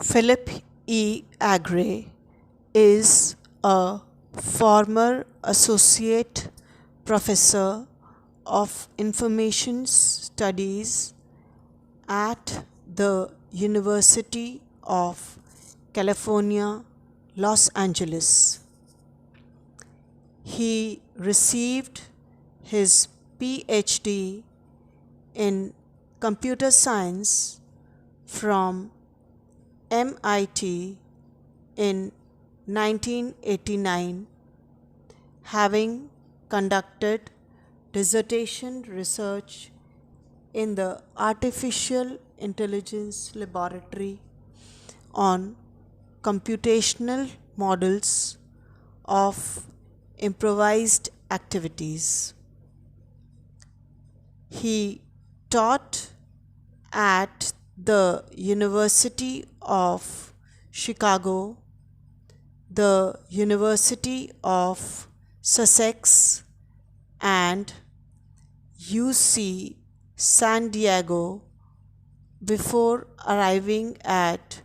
Philip E. Agre is a former associate professor of information studies at the University of California, Los Angeles. He received his PhD in computer science from MIT in 1989, having conducted dissertation research in the Artificial Intelligence Laboratory on computational models of improvised activities. He taught at the University of Chicago, the University of Sussex, and UC San Diego before arriving at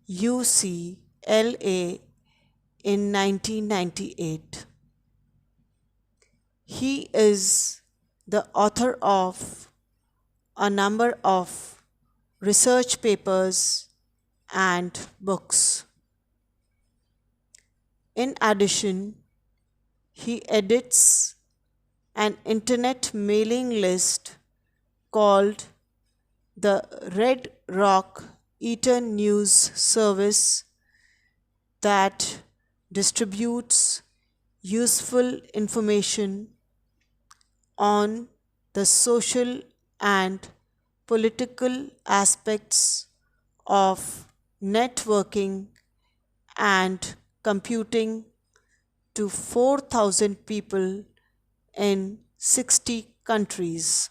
UCLA in 1998. He is the author of a number of research papers and books. In addition, he edits an internet mailing list called the Red Rock Eater News Service that distributes useful information on the social and political aspects of networking and computing to 4,000 people in 60 countries.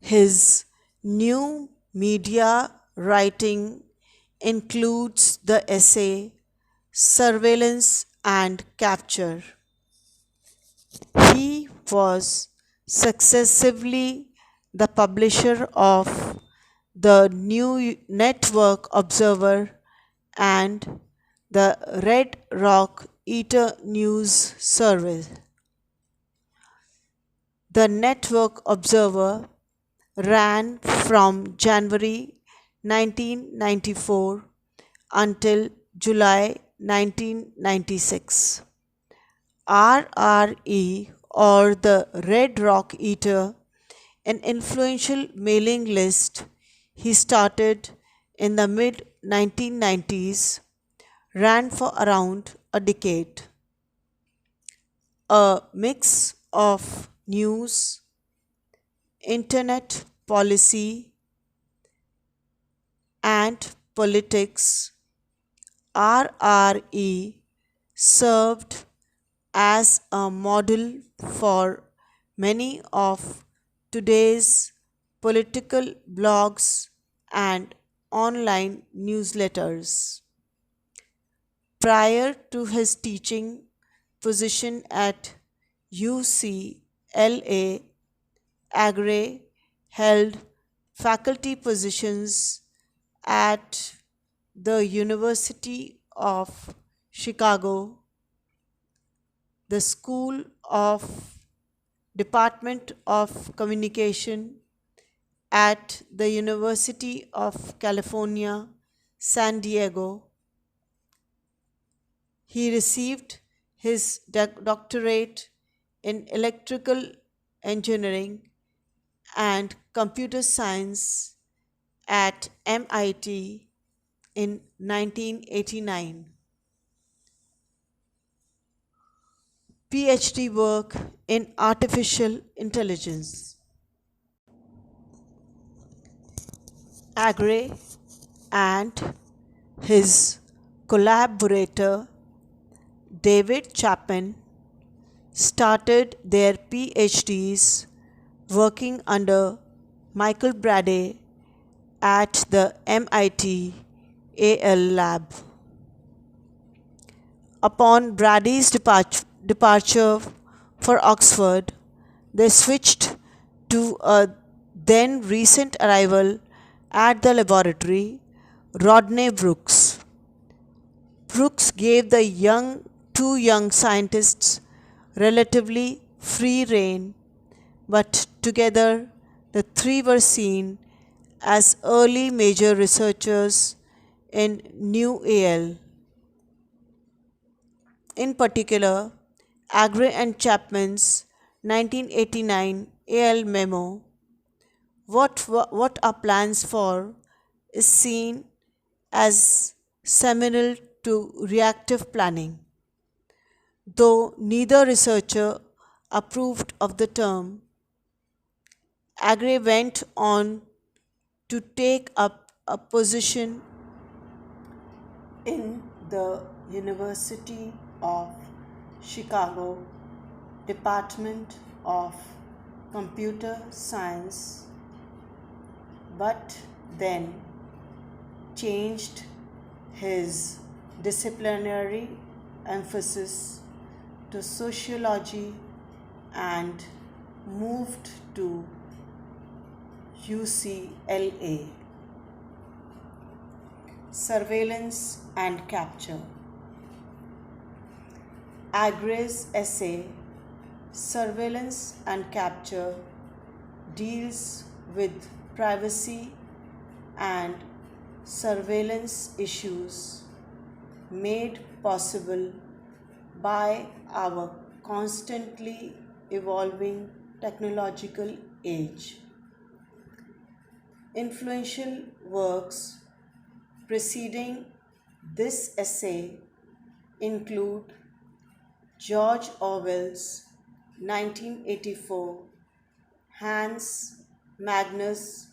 His new media writing includes the essay Surveillance and Capture. He was successively the publisher of the New Network Observer and the Red Rock Eater News Service. The Network Observer ran from January 1994 until July 1996. RRE, or the Red Rock Eater, an influential mailing list he started in the mid 1990s, ran for around a decade. A mix of news, internet policy, and politics, RRE served as a model for many of today's political blogs and online newsletters. Prior to his teaching position at UCLA, Agre held faculty positions at the University of Chicago, the School of Department of Communication at the University of California, San Diego. He received his doctorate in electrical engineering and computer science at MIT in 1989. PhD work in artificial intelligence. Agre and his collaborator David Chapin started their PhDs working under Michael Brady at the MIT AL lab. Upon Brady's departure for Oxford, they switched to a then recent arrival At the laboratory, Rodney Brooks. Brooks gave the two young scientists relatively free rein, but together the three were seen as early major researchers in New AL. In particular, Agre and Chapman's 1989 AL memo, What Are Plans For, is seen as seminal to reactive planning. Though neither researcher approved of the term, Agre went on to take up a position in the University of Chicago Department of Computer Science, but then changed his disciplinary emphasis to sociology and moved to UCLA. Surveillance and Capture. Agre's essay, Surveillance and Capture, deals with privacy and surveillance issues made possible by our constantly evolving technological age. Influential works preceding this essay include George Orwell's 1984, Hans Magnus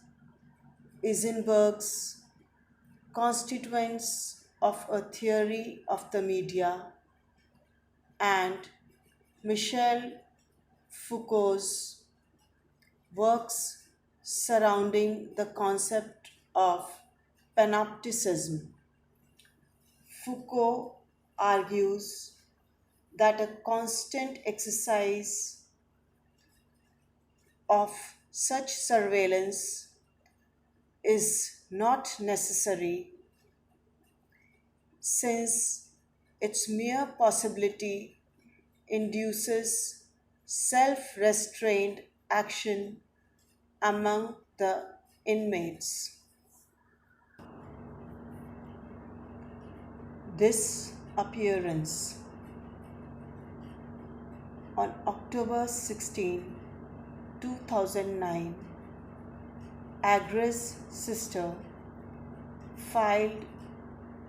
Eisenberg's Constituents of a Theory of the Media, and Michel Foucault's works surrounding the concept of panopticism. Foucault argues that a constant exercise of such surveillance is not necessary, since its mere possibility induces self restrained action among the inmates. This appearance on October 16, 2009, Agre's sister filed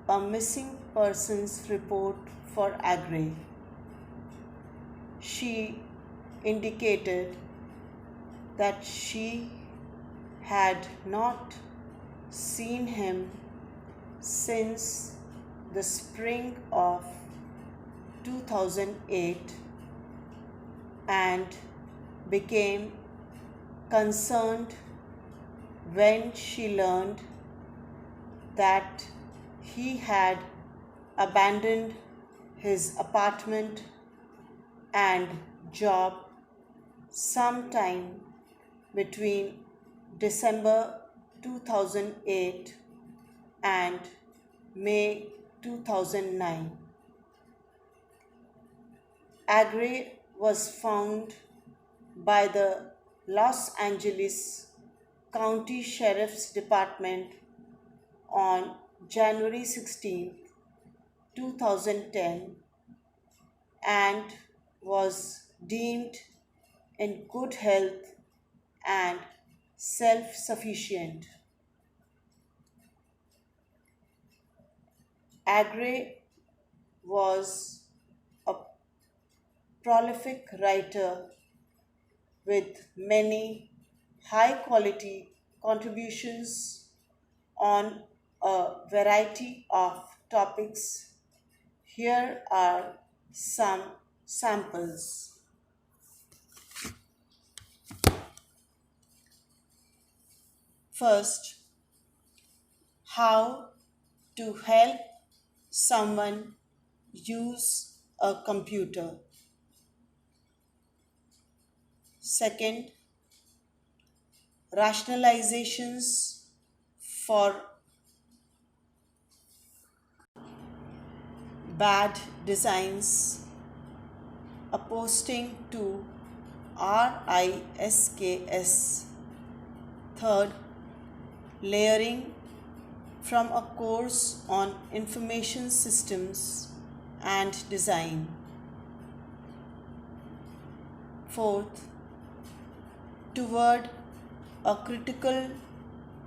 a missing persons report for Agre. She indicated that she had not seen him since the spring of 2008 and became concerned when she learned that he had abandoned his apartment and job sometime between December 2008 and May 2009. Agre was found by the Los Angeles County Sheriff's Department on January 16, 2010, and was deemed in good health and self sufficient. Agre was a prolific writer with many high quality contributions on a variety of topics. Here are some samples. First, how to help someone use a computer. Second, rationalizations for bad designs, a posting to RISKS. Third, layering from a course on information systems and design. Fourth, toward a critical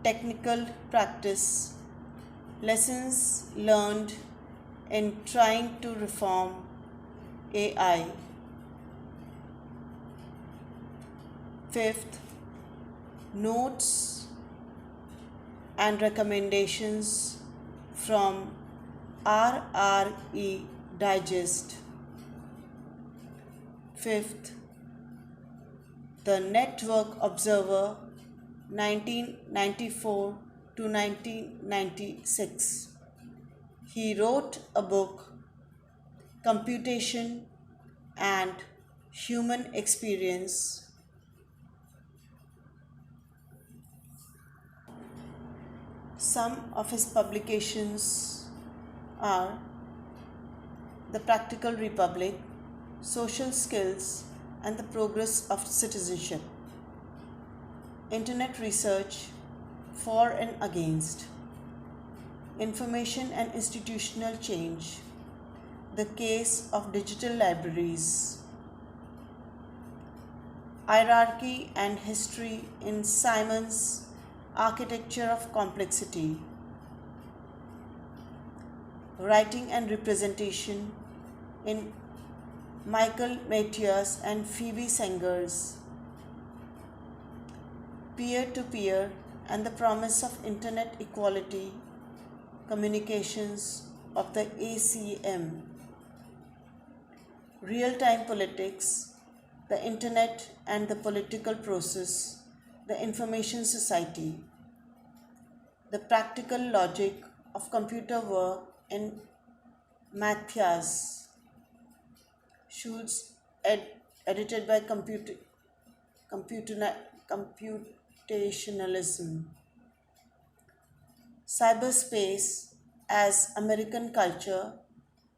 technical practice, lessons learned in trying to reform AI. Fifth, notes and recommendations from RRE Digest. Fifth, the Network Observer 1994 to 1996. He wrote a book, Computation and Human Experience. Some of his publications are The Practical Republic, Social Skills and the Progress of Citizenship, Internet Research for and Against, Information and Institutional Change, The Case of Digital Libraries, Hierarchy and History in Simon's Architecture of Complexity, Writing and Representation in Michael Matthias and Phoebe Senger's, Peer-to-Peer and the Promise of Internet Equality Communications of the ACM, Real-Time Politics, the Internet and the Political Process, the Information Society, The Practical Logic of Computer Work in Matthias, Schultz, edited by Computationalism, Cyberspace as American Culture,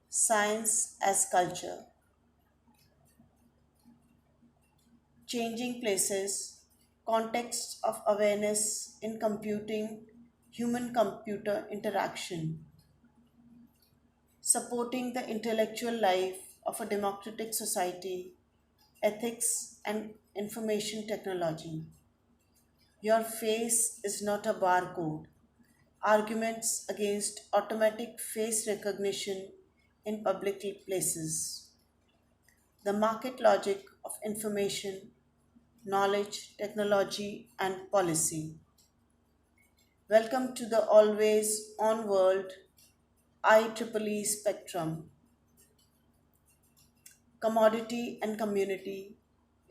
Science as Culture, Changing Places, Contexts of Awareness in Computing, Human-Computer Interaction, Supporting the Intellectual Life of a Democratic Society, Ethics and Information Technology. Your face is not a barcode. Arguments against automatic face recognition in public places. The market logic of information, knowledge, technology, and policy. Welcome to the always on world IEEE spectrum. Commodity and community,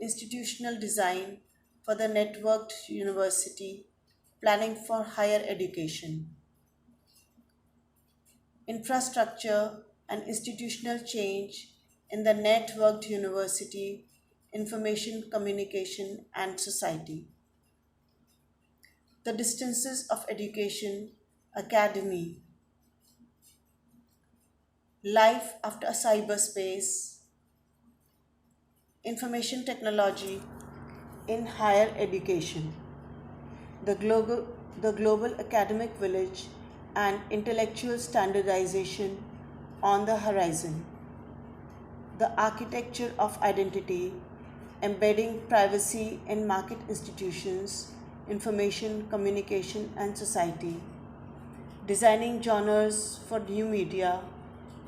institutional design for the networked university, planning for higher education. Infrastructure and institutional change in the networked university, information communication and society. The distances of education, academy. Life after cyberspace, information technology in higher education. The global academic village and intellectual standardization on the horizon. The architecture of identity, embedding privacy in market institutions, information, communication, and society. Designing genres for new media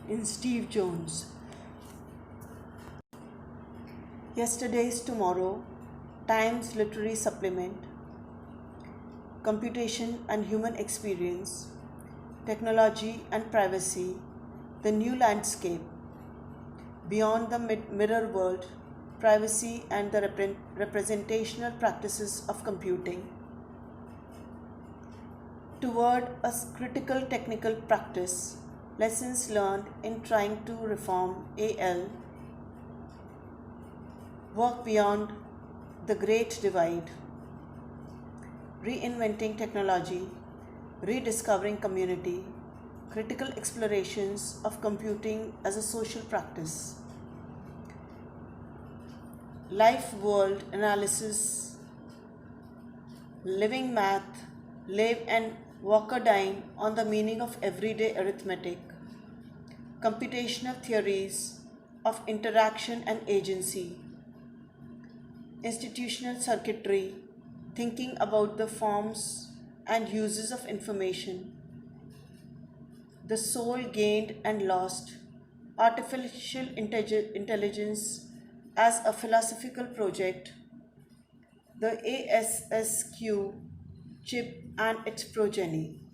in Steve Jones. Yesterday's Tomorrow, Times Literary Supplement, Computation and Human Experience, Technology and Privacy, The New Landscape, Beyond the Mirror World, Privacy and the Representational Practices of Computing, Toward a Critical Technical Practice, Lessons Learned in Trying to Reform AL, Work Beyond the Great Divide, Reinventing Technology, rediscovering community, critical explorations of computing as a social practice, life world analysis, living math, live and Walker-Dine on the meaning of everyday arithmetic, computational theories of interaction and agency, institutional circuitry, thinking about the forms and uses of information, the soul gained and lost, artificial intelligence as a philosophical project, the ASSQ chip and its progeny.